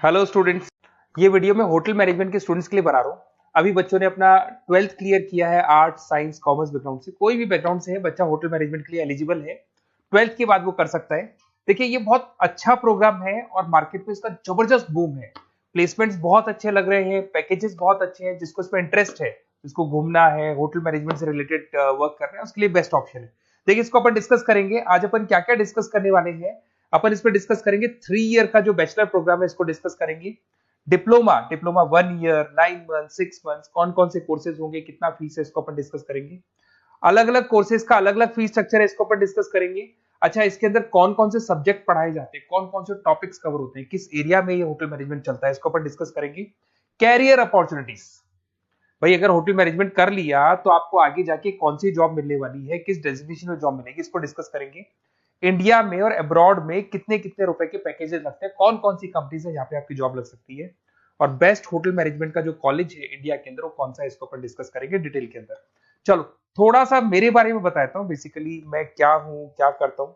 Hello students. ये video मैं hotel management के स्टूडेंट्स के लिए बना रहा हूँ। अभी बच्चों ने अपना 12th क्लियर किया है, आर्ट साइंस कॉमर्स बैकग्राउंड से, कोई भी बैकग्राउंड से है बच्चा होटल मैनेजमेंट के लिए एलिजिबल है। 12th के बाद वो कर सकता है। देखिए ये बहुत अच्छा प्रोग्राम है और मार्केट में इसका जबरदस्त बूम है। प्लेसमेंट्स बहुत अच्छे लग रहे हैं, पैकेजेस बहुत अच्छे हैं। जिसको इसमें इंटरेस्ट है, जिसको घूमना है, होटल मैनेजमेंट से रिलेटेड वर्क करना है, उसके लिए बेस्ट ऑप्शन है। देखिए इसको अपन डिस्कस करेंगे आज। अपन क्या क्या डिस्कस करने वाले हैं, अपन इसमें डिस्कस करेंगे 3 ईयर का जो बैचलर प्रोग्राम है इसको डिस्कस करेंगे। Diploma diploma 1 year, 9 month, 6 month, कौन कौन से कोर्सेज होंगे, कितना फीस है, इसको अपन डिस्कस करेंगे। अलग अलग कोर्सेज का अलग अलग फीस स्ट्रक्चर है, इसको अपन डिस्कस करेंगे। अच्छा, इसके अंदर कौन कौन से सब्जेक्ट पढ़ाए जाते हैं, कौन कौन से टॉपिक्स कवर होते हैं, किस एरिया में ये होटल मैनेजमेंट चलता है, इसको अपन डिस्कस करेंगे। कैरियर अपॉर्चुनिटीज, भाई अगर होटल मैनेजमेंट कर लिया तो आपको आगे जाके कौन सी जॉब मिलने वाली है, किस डेजिग्नेशन में जॉब मिलेगी, इसको डिस्कस करेंगे। इंडिया में और अब्रॉड में कितने कितने रुपए के पैकेजेस लगते हैं, कौन कौन सी कंपनीज है जहां पे आपकी जॉब लग सकती है, और बेस्ट होटल मैनेजमेंट का जो कॉलेज है इंडिया के अंदर वो कौन सा है, इसको अपन डिस्कस करेंगे डिटेल के अंदर। चलो थोड़ा सा मेरे बारे में बताता हूँ। बेसिकली मैं क्या हूँ, क्या करता हूँ।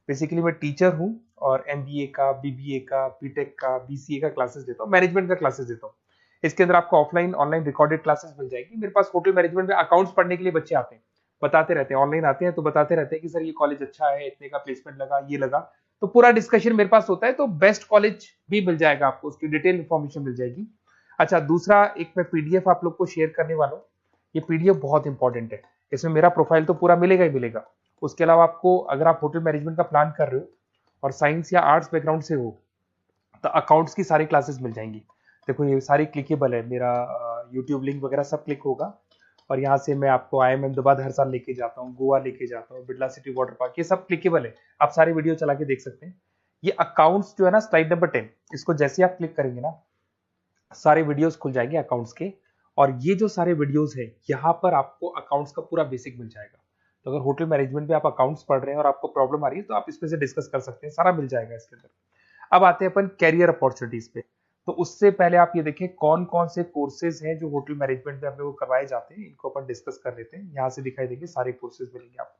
बेसिकली मैं टीचर हूँ और एमबीए का, बीबीए का, बीटेक का, बीसीए का क्लासेस देता हूँ, मैनेजमेंट का क्लासेस देता हूँ। इसके अंदर आपको ऑफलाइन ऑनलाइन रिकॉर्डेड क्लासेस मिल जाएगी। मेरे पास होटल मैनेजमेंट में अकाउंट्स पढ़ने के लिए बच्चे आते हैं, बताते रहते हैं, ऑनलाइन आते हैं तो बताते रहते हैं कि सर ये कॉलेज अच्छा है, इतने का प्लेसमेंट लगा, ये लगा। तो पूरा डिस्कशन मेरे पास होता है, तो बेस्ट कॉलेज भी मिल जाएगा आपको, उसकी डिटेल इंफॉर्मेशन मिल जाएगी। अच्छा, दूसरा एक मैं पीडीएफ आप लोग को शेयर करने वाला हूँ। ये पीडीएफ बहुत इंपॉर्टेंट है, इसमें मेरा प्रोफाइल तो पूरा मिलेगा ही मिलेगा। उसके अलावा आपको अगर आप होटल मैनेजमेंट का प्लान कर रहे हो और साइंस या आर्ट्स बैकग्राउंड से हो तो अकाउंट्स की सारी क्लासेस मिल जाएंगी। देखो ये सारी क्लिकेबल है, मेरा यूट्यूब लिंक वगैरह सब क्लिक होगा। और यहाँ से मैं आपको IIM अहमदाबाद हर साल लेके जाता हूँ, गोवा लेके जाता हूँ, बिरला सिटी वाटर पार्क, ये सब क्लिकेबल है। आप सारी वीडियो चला के देख सकते हैं। ये अकाउंट्स जो है ना, स्लाइड नंबर 10, इसको जैसे आप क्लिक करेंगे ना सारे वीडियोस खुल जाएंगे अकाउंट्स के। और ये जो सारे वीडियोस है यहाँ पर आपको अकाउंट्स का पूरा बेसिक मिल जाएगा। तो अगर होटल मैनेजमेंट में आप अकाउंट्स पढ़ रहे हैं और आपको प्रॉब्लम आ रही है तो आप इसमें से डिस्कस कर सकते हैं, सारा मिल जाएगा इसके अंदर। अब आते हैं अपन कैरियर अपॉर्चुनिटीज पे। तो उससे पहले आप ये देखें कौन कौन से कोर्सेज हैं जो होटल मैनेजमेंट में अपने को करवाए जाते हैं, इनको अपन डिस्कस कर लेते हैं। यहाँ से दिखाई देंगे सारे कोर्सेज मिलेंगे आपको।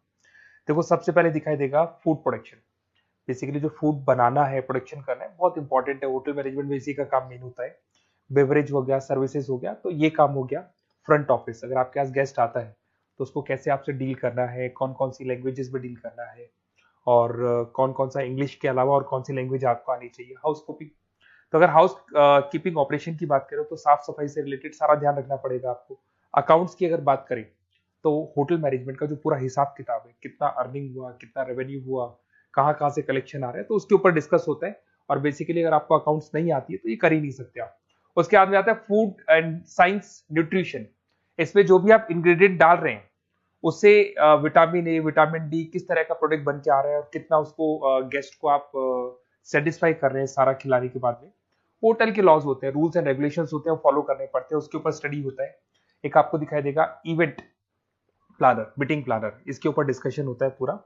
देखो सबसे पहले दिखाई देगा फूड प्रोडक्शन। बेसिकली जो फूड बनाना है, प्रोडक्शन करना है, बहुत इंपॉर्टेंट है होटल मैनेजमेंट में, इसी का काम मेन होता है। बेवरेज हो गया, सर्विसेज हो गया, तो ये काम हो गया। फ्रंट ऑफिस, अगर आपके पास गेस्ट आता है तो उसको कैसे आपसे डील करना है, कौन कौन सी लैंग्वेजेस में डील करना है, और कौन कौन सा इंग्लिश के अलावा और कौन सी लैंग्वेज आपको आनी चाहिए। हाउस कीपिंग, तो अगर हाउस कीपिंग ऑपरेशन की बात करें तो साफ सफाई से रिलेटेड सारा ध्यान रखना पड़ेगा आपको। अकाउंट्स की अगर बात करें तो होटल मैनेजमेंट का जो पूरा हिसाब किताब है, कितना अर्निंग हुआ, कितना रेवेन्यू हुआ, कहाँ कहाँ से कलेक्शन आ रहा है, तो उसके ऊपर डिस्कस होता है। और बेसिकली अगर आपको अकाउंट्स नहीं आती है तो ये कर ही नहीं सकते आप। उसके बाद में आता है फूड एंड साइंस न्यूट्रिशन। इसमें जो भी आप इंग्रेडिएंट डाल रहे हैं उससे विटामिन ए, विटामिन डी, किस तरह का प्रोडक्ट बन के आ रहा है और कितना उसको गेस्ट को आप सेटिस्फाई कर रहे हैं सारा खिलाने के बाद में। होटल के लॉज होते हैं, रूल्स एंड रेगुलेशंस होते हैं, वो फॉलो करने पड़ते हैं, उसके ऊपर स्टडी होता है। एक आपको दिखाई देगा इवेंट प्लानर, मीटिंग प्लानर, इसके ऊपर डिस्कशन होता है पूरा।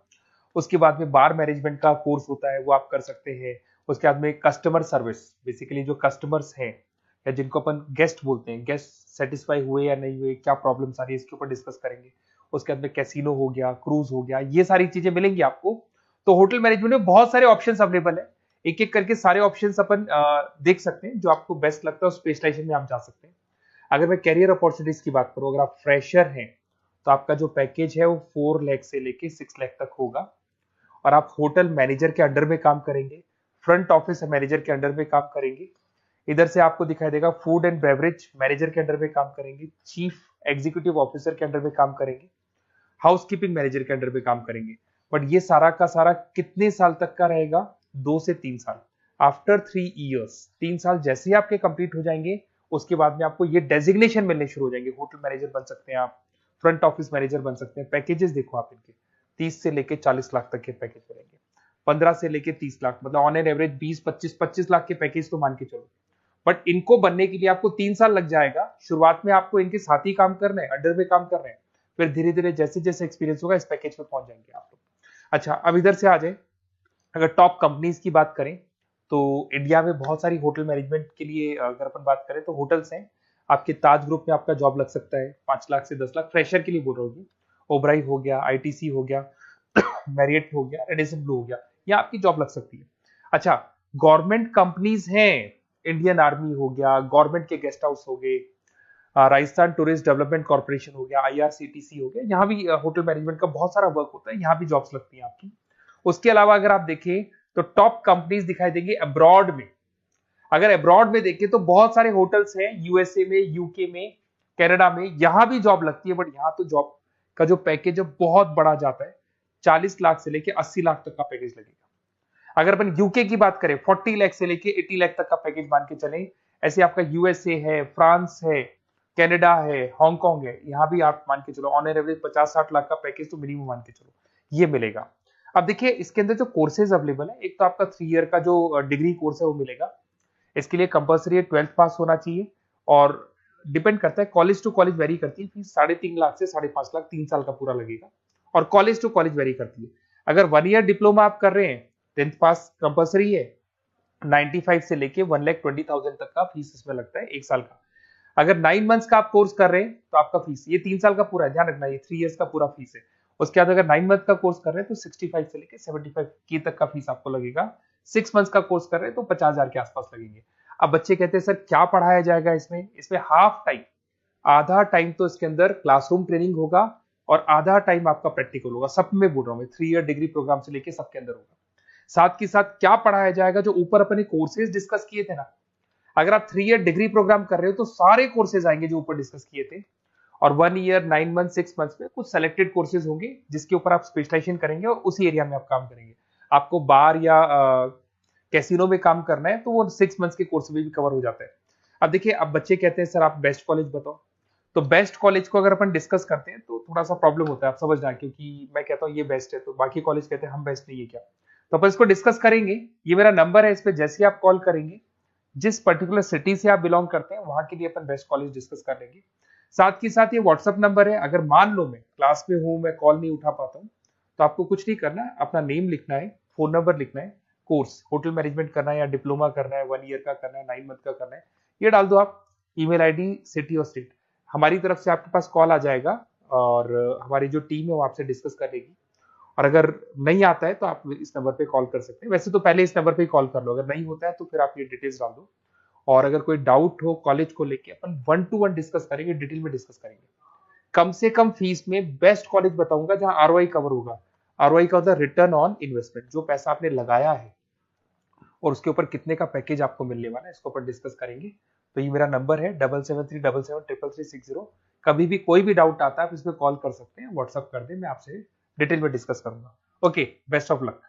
उसके बाद में बार मैनेजमेंट का कोर्स होता है, वो आप कर सकते हैं। उसके बाद में कस्टमर सर्विस, बेसिकली जो कस्टमर्स हैं या जिनको अपन गेस्ट बोलते हैं, गेस्ट सेटिस्फाई हुए या नहीं हुए, क्या प्रॉब्लम्स आ रही है, इसके ऊपर डिस्कस करेंगे। उसके बाद में कैसीनो हो गया, क्रूज हो गया, ये सारी चीजें मिलेंगी आपको। तो होटल मैनेजमेंट में बहुत सारे ऑप्शंस अवेलेबल है, एक एक करके सारे ऑप्शंस अपन देख सकते हैं। जो आपको बेस्ट लगता है उस स्पेशलाइजेशन में आप जा सकते हैं। अगर मैं कैरियर अपॉर्चुनिटीज की बात करूं, अगर आप फ्रेशर हैं तो आपका जो पैकेज है वो 4 लाख से लेके 6 लाख तक होगा। और आप होटल मैनेजर के अंडर में काम करेंगे, फ्रंट ऑफिस मैनेजर के अंडर में काम करेंगे। इधर से आपको दिखाई देगा फूड एंड बेवरेज मैनेजर के अंडर में काम करेंगे, चीफ एग्जीक्यूटिव ऑफिसर के अंडर में काम करेंगे, हाउसकीपिंग मैनेजर के अंडर में काम करेंगे। बट ये सारा का सारा कितने साल तक का रहेगा? 2 से 3 साल। आफ्टर 3 ईयर्स, 3 साल जैसे ही आपके कंप्लीट हो जाएंगे उसके बाद में आपको ये डेजिग्नेशन मिलने शुरू हो जाएंगे। होटल मैनेजर बन सकते हैं आप, फ्रंट ऑफिस मैनेजर बन सकते हैं। पैकेजेस देखो आप इनके, 30 से लेके 40 लाख तक के पैकेज मिलेंगे, 15 से लेके 30 लाख, मतलब ऑन एन एवरेज 20, 25, 25 लाख के पैकेज तो मान के चलो। बट इनको बनने के लिए आपको 3 साल लग जाएगा। शुरुआत में आपको इनके साथ ही काम करना है, अंडर में काम कर रहे हैं, फिर धीरे धीरे जैसे जैसे एक्सपीरियंस होगा इस पैकेज में पहुंच जाएंगे आप लोग। अच्छा, अब इधर से आ जाए, अगर टॉप कंपनीज की बात करें तो इंडिया में बहुत सारी होटल मैनेजमेंट के लिए अगर अपन बात करें तो होटल्स हैं। आपके ताज ग्रुप में आपका जॉब लग सकता है 5 लाख से 10 लाख, फ्रेशर के लिए बोल रहा हूँ। ओबराई हो गया, आईटीसी हो गया, मैरियट हो गया, रेडिसन ब्लू हो गया, ये आपकी जॉब लग सकती है। अच्छा, गवर्नमेंट कंपनीज हैं, इंडियन आर्मी हो गया, गवर्नमेंट के गेस्ट हाउस हो गए, राजस्थान टूरिस्ट डेवलपमेंट कॉर्पोरेशन हो गया, आईआरसीटीसी हो गया, यहाँ भी होटल मैनेजमेंट का बहुत सारा वर्क होता है, यहाँ भी जॉब्स लगती हैं आपकी। उसके अलावा अगर आप देखें तो टॉप कंपनीज दिखाई देंगे अब्रॉड में। अगर अब्रॉड में देखें तो बहुत सारे होटल्स हैं यूएसए में, यूके में, कनाडा में, यहां भी जॉब लगती है, बट यहाँ तो जॉब का जो पैकेज है बहुत बड़ा जाता है, 40 लाख से लेके 80 लाख तक का पैकेज लगेगा। अगर अपन यूके की बात करें 40 लाख से लेके 80 लाख तक का पैकेज मान के चले। ऐसे आपका यूएसए है, फ्रांस है, कनाडा है, हांगकांग है, यहाँ भी आप मान के चलो ऑन एवरेज 50-60 लाख का पैकेज तो मिनिमम मान के चलो ये मिलेगा। अब देखिए इसके अंदर जो कोर्सेज अवेलेबल है, एक तो आपका 3 ईयर का जो डिग्री कोर्स है वो मिलेगा। इसके लिए कंपलसरी 12th पास होना चाहिए, और डिपेंड करता है कॉलेज टू कॉलेज वेरी करती है फीस, 3.5 लाख से 5.5 लाख 3 साल का पूरा लगेगा, और कॉलेज टू कॉलेज वेरी करती है। अगर 1 ईयर डिप्लोमा आप कर रहे हैं, 10th पास कंपलसरी है, 95 से लेके 1,20,000 तक का फीस इसमें लगता है एक साल का। अगर 9 मंथ्स का आप कोर्स कर रहे हैं तो आपका फीस, ये 3 साल का पूरा है, ध्यान रखना, ये 3 इयर्स का पूरा फीस है। उसके बाद अगर 9 मंथ का कोर्स कर रहे हैं तो 65 से लेके 75 के तक का फीस आपको लगेगा। 6 मंथ्स का कोर्स कर रहे हैं तो 50,000 के आसपास लगेंगे। अब बच्चे कहते हैं सर क्या पढ़ाया जाएगा इसमें? इसमें हाफ टाइम, आधा टाइम तो इसके अंदर क्लासरूम ट्रेनिंग होगा और आधा टाइम आपका प्रैक्टिकल होगा। सब में बोल रहा हूं मैं, 3 ईयर डिग्री प्रोग्राम से लेके सबके अंदर होगा। साथ के साथ क्या पढ़ाया जाएगा, जो ऊपर अपने कोर्सेज डिस्कस किए थे ना, अगर आप 3 ईयर डिग्री प्रोग्राम कर रहे हो तो सारे कोर्सेज आएंगे जो ऊपर डिस्कस किए थे, और 1 ईयर, 9 मंथ, 6 मंथ्स में कुछ सेलेक्टेड कोर्सेज होंगे जिसके ऊपर आप स्पेशलाइजेशन करेंगे और उसी एरिया में आप काम करेंगे। आपको बार या कैसीनो में काम करना है तो वो 6 मंथ्स के कोर्स में भी कवर हो जाता है। अब देखिए, अब बच्चे कहते हैं सर आप बेस्ट कॉलेज बताओ, तो बेस्ट कॉलेज को अगर अपन डिस्कस करते हैं तो थोड़ा सा प्रॉब्लम होता है, आप समझना, क्योंकि मैं कहता हूँ ये बेस्ट है तो बाकी कॉलेज कहते हैं हम बेस्ट नहीं है क्या, तो अपन इसको डिस्कस करेंगे। ये मेरा नंबर है, इस पे जैसे ही आप कॉल करेंगे, जिस पर्टिकुलर सिटी से आप बिलोंग करते हैं वहां के लिए अपन बेस्ट कॉलेज डिस्कस कर लेंगे। साथ के साथ ये व्हाट्सअप नंबर है, अगर मान लो मैं क्लास में हूं, मैं कॉल नहीं उठा पाता हूँ, तो आपको कुछ नहीं करना है, अपना नेम लिखना है, फोन नंबर लिखना है, कोर्स होटल मैनेजमेंट करना है या डिप्लोमा करना है, 1 ईयर का करना है, 9 मंथ का करना है, ये डाल दो आप, ईमेल आईडी, सिटी और स्टेट, हमारी तरफ से आपके पास कॉल आ जाएगा और हमारी जो टीम है वो आपसे डिस्कस कर लेगी। और अगर नहीं आता है तो आप इस नंबर पे कॉल कर सकते हैं, वैसे तो पहले इस नंबर पे कॉल कर लो, अगर नहीं होता है तो फिर आप ये डिटेल्स डाल दो। और अगर कोई डाउट हो कॉलेज को लेके, अपन 1-to-1 डिस्कस करेंगे, डिटेल में डिस्कस करेंगे। कम से कम फीस में बेस्ट कॉलेज बताऊंगा जहां आरओआई कवर होगा। आरओआई का होता है रिटर्न ऑन इन्वेस्टमेंट, जो पैसा आपने लगाया है और उसके ऊपर कितने का पैकेज आपको मिलने वाला है, इसको अपन डिस्कस करेंगे। तो ये मेरा नंबर है 7737733360। कभी भी कोई भी डाउट आता है आप इस पर कॉल कर सकते हैं, व्हाट्सअप कर दे, मैं आपसे डिटेल में डिस्कस करूंगा। Okay, best of luck.